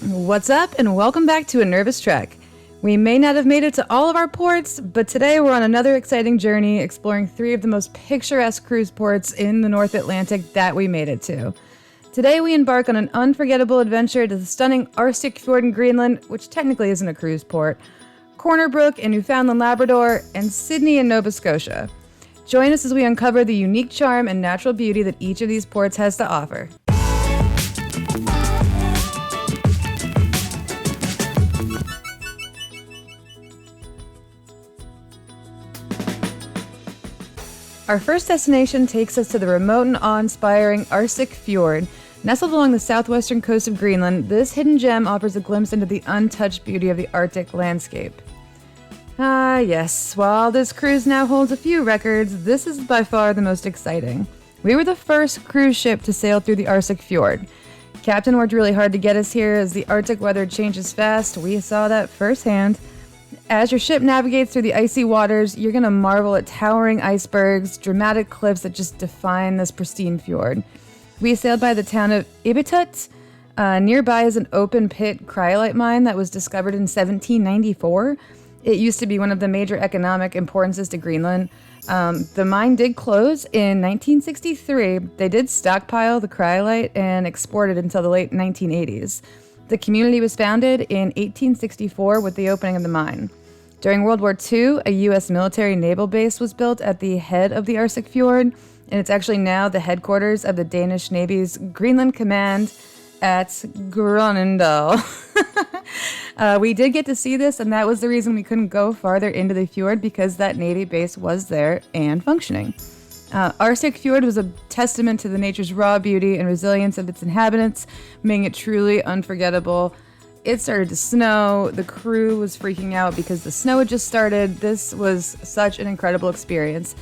What's up, and welcome back to A Nervous Trek. We may not have made it to all of our ports, but today we're on another exciting journey exploring 3 of the most picturesque cruise ports in the North Atlantic that we made it to. Today we embark on an unforgettable adventure to the stunning Arsuk Fjord in Greenland, which technically isn't a cruise port, Corner Brook in Newfoundland, Labrador, and Sydney in Nova Scotia. Join us as we uncover the unique charm and natural beauty that each of these ports has to offer. Our first destination takes us to the remote and awe-inspiring Arsuk Fjord. Nestled along the southwestern coast of Greenland, this hidden gem offers a glimpse into the untouched beauty of the Arctic landscape. Yes, while this cruise now holds a few records, this is by far the most exciting. We were the first cruise ship to sail through the Arsuk Fjord. Captain worked really hard to get us here. As the Arctic weather changes fast, we saw that firsthand. As your ship navigates through the icy waters, you're going to marvel at towering icebergs, dramatic cliffs that just define this pristine fjord. We sailed by the town of Ibitut. Nearby is an open pit cryolite mine that was discovered in 1794. It used to be one of the major economic importances to Greenland. The mine did close in 1963. They did stockpile the cryolite and export it until the late 1980s. The community was founded in 1864 with the opening of the mine. During World War II, a U.S. military naval base was built at the head of the Arsuk Fjord, and it's actually now the headquarters of the Danish Navy's Greenland Command at Grønlandal. We did get to see this, and that was the reason we couldn't go farther into the fjord, because that Navy base was there and functioning. Arsuk Fjord was a testament to the nature's raw beauty and resilience of its inhabitants, making it truly unforgettable. It started to snow. The crew was freaking out because the snow had just started. This was such an incredible experience.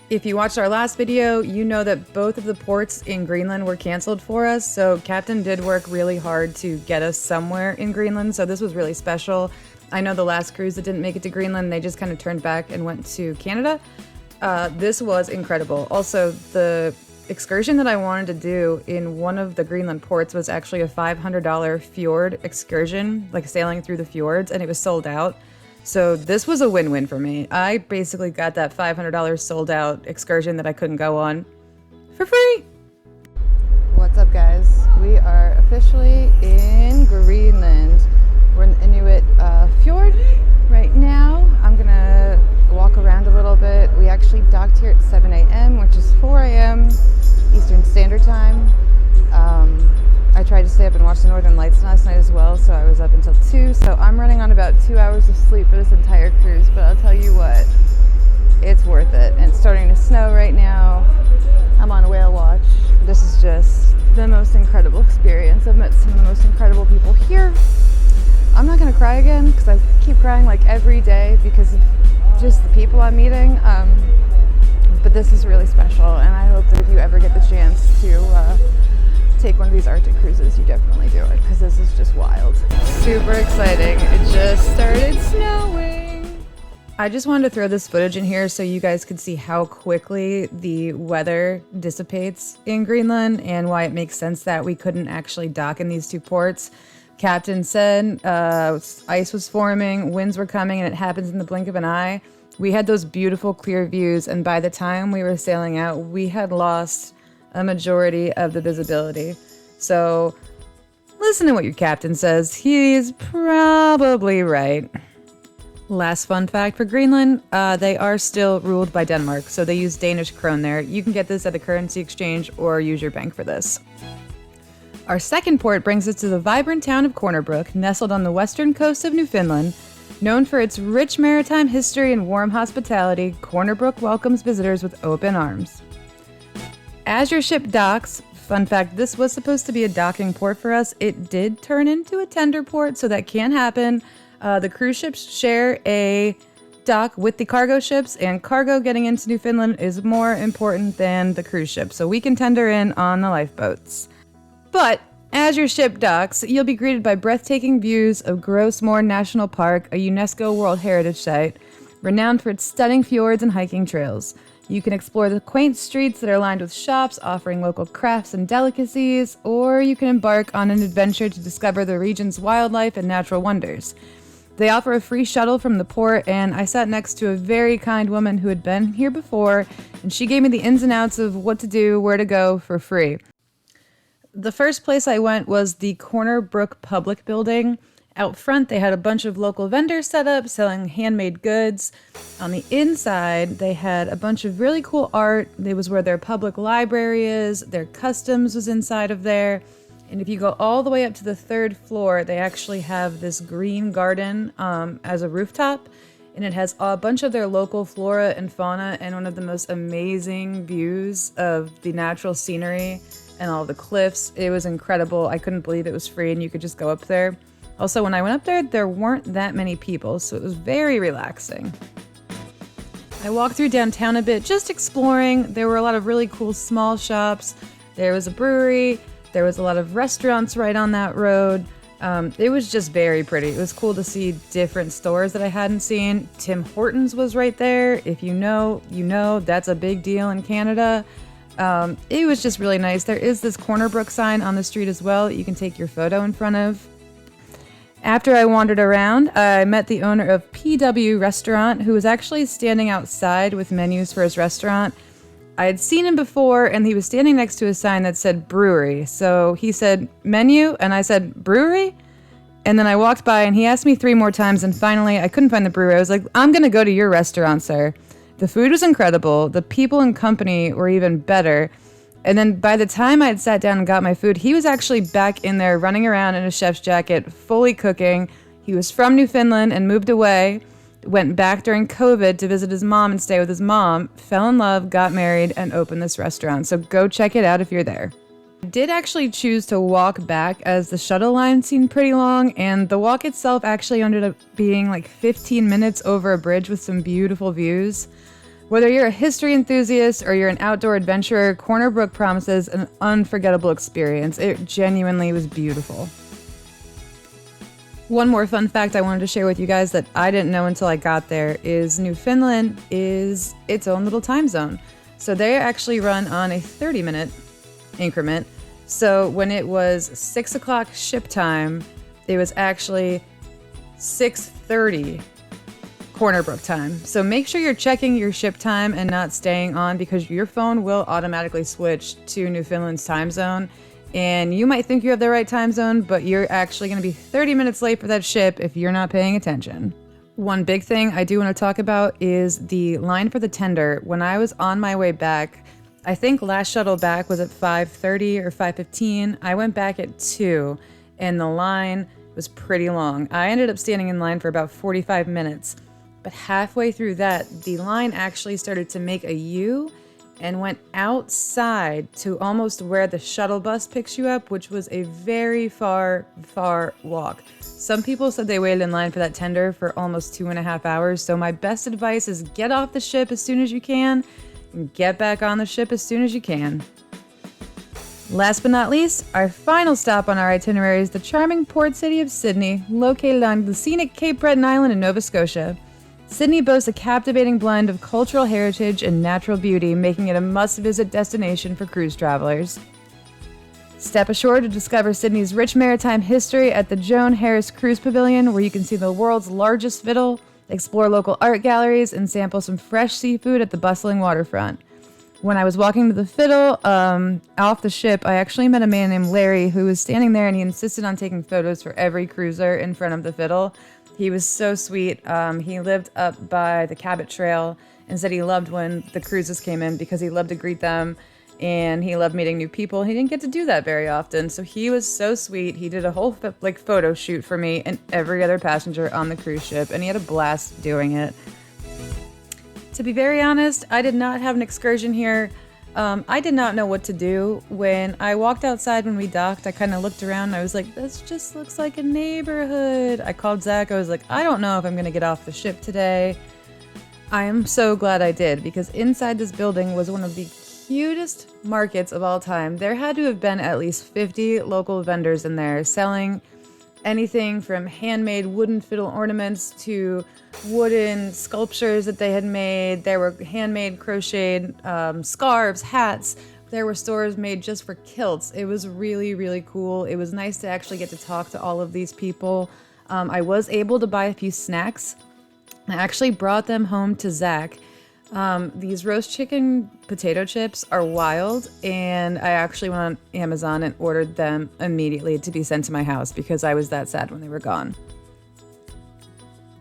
If you watched our last video, you know that both of the ports in Greenland were canceled for us, so Captain did work really hard to get us somewhere in Greenland, so this was really special. I know the last cruise that didn't make it to Greenland, they just kind of turned back and went to Canada. This was incredible. Also, the excursion that I wanted to do in one of the Greenland ports was actually a $500 fjord excursion, like sailing through the fjords, and it was sold out. So this was a win-win for me. I basically got that $500 sold out excursion that I couldn't go on for free. What's up, guys? We are officially in Greenland. We're in the Inuit Fjord right now. I'm gonna walk around a little bit. We actually docked here at 7 a.m., which is 4 a.m. Eastern Standard Time. I tried to stay up and watch the Northern Lights last night as well, so I was up until 2. So I'm running on about 2 hours of sleep for this entire cruise, but I'll tell you what, it's worth it. And it's starting to snow right now. I'm on whale watch. This is just the most incredible experience. I've met some of the most incredible people here. I'm not going to cry again, because I keep crying like every day because of just the people I'm meeting. But this is really special, and I hope that if you ever get the chance to take one of these Arctic cruises, you definitely do it, because this is just wild. Super exciting. It just started snowing. I just wanted to throw this footage in here so you guys could see how quickly the weather dissipates in Greenland and why it makes sense that we couldn't actually dock in these 2 ports. Captain said ice was forming, winds were coming, and it happens in the blink of an eye. We had those beautiful clear views, and by the time we were sailing out, we had lost a majority of the visibility. So listen to what your captain says. He's probably right. Last fun fact for Greenland, they are still ruled by Denmark, so they use Danish krone there. You can get this at the currency exchange or use your bank for this. Our second port brings us to the vibrant town of Corner Brook, nestled on the western coast of Newfoundland. Known for its rich maritime history and warm hospitality, Corner Brook welcomes visitors with open arms. As your ship docks, fun fact, this was supposed to be a docking port for us. It did turn into a tender port, so that can happen. The cruise ships share a dock with the cargo ships, and cargo getting into Newfoundland is more important than the cruise ship, so we can tender in on the lifeboats. But as your ship docks, you'll be greeted by breathtaking views of Gros Morne National Park, a UNESCO World Heritage Site, renowned for its stunning fjords and hiking trails. You can explore the quaint streets that are lined with shops offering local crafts and delicacies, or you can embark on an adventure to discover the region's wildlife and natural wonders. They offer a free shuttle from the port, and I sat next to a very kind woman who had been here before, and she gave me the ins and outs of what to do, where to go for free. The first place I went was the Corner Brook public building. Out front, they had a bunch of local vendors set up selling handmade goods. On the inside, they had a bunch of really cool art. It was where their public library is. Their customs was inside of there. And if you go all the way up to the third floor, they actually have this green garden as a rooftop. And it has a bunch of their local flora and fauna and one of the most amazing views of the natural scenery and all the cliffs. It was incredible. I couldn't believe it was free and you could just go up there. Also, when I went up there weren't that many people, so it was very relaxing. I walked through downtown a bit, just exploring. There were a lot of really cool small shops. There was a brewery. There was a lot of restaurants right on that road. It was just very pretty. It was cool to see different stores that I hadn't seen. Tim Hortons was right there. If you know, you know, that's a big deal in Canada. It was just really nice. There is this Corner Brook sign on the street as well that you can take your photo in front of. After I wandered around, I met the owner of PW Restaurant, who was actually standing outside with menus for his restaurant. I had seen him before, and he was standing next to a sign that said brewery. So he said menu, and I said brewery? And then I walked by, and he asked me 3 more times, and finally, I couldn't find the brewery. I was like, I'm going to go to your restaurant, sir. The food was incredible. The people and company were even better. And then by the time I had sat down and got my food, he was actually back in there running around in a chef's jacket, fully cooking. He was from Newfoundland and moved away, went back during COVID to visit his mom and stay with his mom, fell in love, got married, and opened this restaurant. So go check it out if you're there. I did actually choose to walk back as the shuttle line seemed pretty long, and the walk itself actually ended up being like 15 minutes over a bridge with some beautiful views. Whether you're a history enthusiast or you're an outdoor adventurer, Corner Brook promises an unforgettable experience. It genuinely was beautiful. One more fun fact I wanted to share with you guys that I didn't know until I got there is Newfoundland is its own little time zone. So they actually run on a 30-minute increment. So when it was 6 o'clock ship time, it was actually 6:30 Corner Brook time. So make sure you're checking your ship time and not staying on, because your phone will automatically switch to Newfoundland's time zone. And you might think you have the right time zone, but you're actually going to be 30 minutes late for that ship if you're not paying attention. One big thing I do want to talk about is the line for the tender. When I was on my way back, I think last shuttle back was at 5:30 or 5:15. I went back at 2, and the line was pretty long. I ended up standing in line for about 45 minutes. But halfway through that, the line actually started to make a U and went outside to almost where the shuttle bus picks you up, which was a very far, far walk. Some people said they waited in line for that tender for almost 2.5 hours. So my best advice is get off the ship as soon as you can and get back on the ship as soon as you can. Last but not least, our final stop on our itinerary is the charming port city of Sydney, located on the scenic Cape Breton Island in Nova Scotia. Sydney boasts a captivating blend of cultural heritage and natural beauty, making it a must-visit destination for cruise travelers. Step ashore to discover Sydney's rich maritime history at the Joan Harris Cruise Pavilion, where you can see the world's largest fiddle, explore local art galleries, and sample some fresh seafood at the bustling waterfront. When I was walking to the fiddle off the ship, I actually met a man named Larry who was standing there, and he insisted on taking photos for every cruiser in front of the fiddle. He was so sweet. He lived up by the Cabot Trail and said he loved when the cruises came in because he loved to greet them and he loved meeting new people. He didn't get to do that very often, so he was so sweet. He did a whole photo shoot for me and every other passenger on the cruise ship, and he had a blast doing it. To be very honest, I did not have an excursion here. I did not know what to do. When I walked outside when we docked, I kind of looked around and I was like, this just looks like a neighborhood. I called Zach. I was like, I don't know if I'm going to get off the ship today. I am so glad I did, because inside this building was one of the cutest markets of all time. There had to have been at least 50 local vendors in there selling anything from handmade wooden fiddle ornaments to wooden sculptures that they had made. There were handmade crocheted scarves, hats. There were stores made just for kilts. It was really, really cool. It was nice to actually get to talk to all of these people. I was able to buy a few snacks. I actually brought them home to Zach. These roast chicken potato chips are wild, and I actually went on Amazon and ordered them immediately to be sent to my house because I was that sad when they were gone.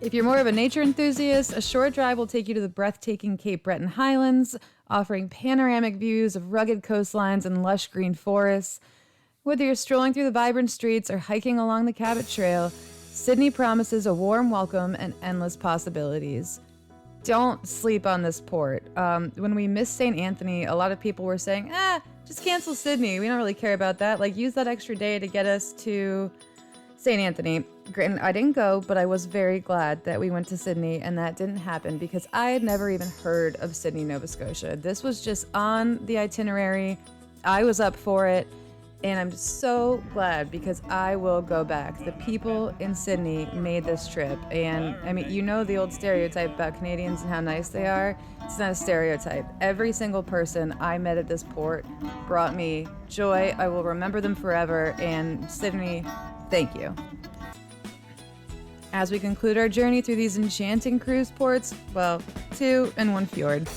If you're more of a nature enthusiast, a short drive will take you to the breathtaking Cape Breton Highlands, offering panoramic views of rugged coastlines and lush green forests. Whether you're strolling through the vibrant streets or hiking along the Cabot Trail, Sydney promises a warm welcome and endless possibilities. Don't sleep on this port. When we missed St. Anthony, a lot of people were saying, just cancel Sydney. We don't really care about that. Like, use that extra day to get us to St. Anthony. Granted, I didn't go, but I was very glad that we went to Sydney and that didn't happen because I had never even heard of Sydney, Nova Scotia. This was just on the itinerary. I was up for it, and I'm so glad because I will go back. The people in Sydney made this trip, and I mean, you know the old stereotype about Canadians and how nice they are. It's not a stereotype. Every single person I met at this port brought me joy. I will remember them forever, and Sydney, thank you. As we conclude our journey through these enchanting cruise ports, well, 2 and 1 fjord,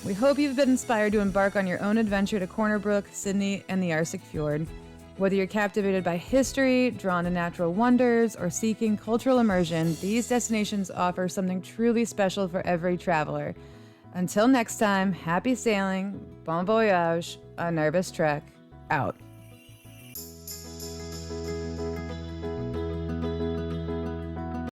we hope you've been inspired to embark on your own adventure to Corner Brook, Sydney, and the Arsuk Fjord. Whether you're captivated by history, drawn to natural wonders, or seeking cultural immersion, these destinations offer something truly special for every traveler. Until next time, happy sailing, bon voyage, a nervous trek, out.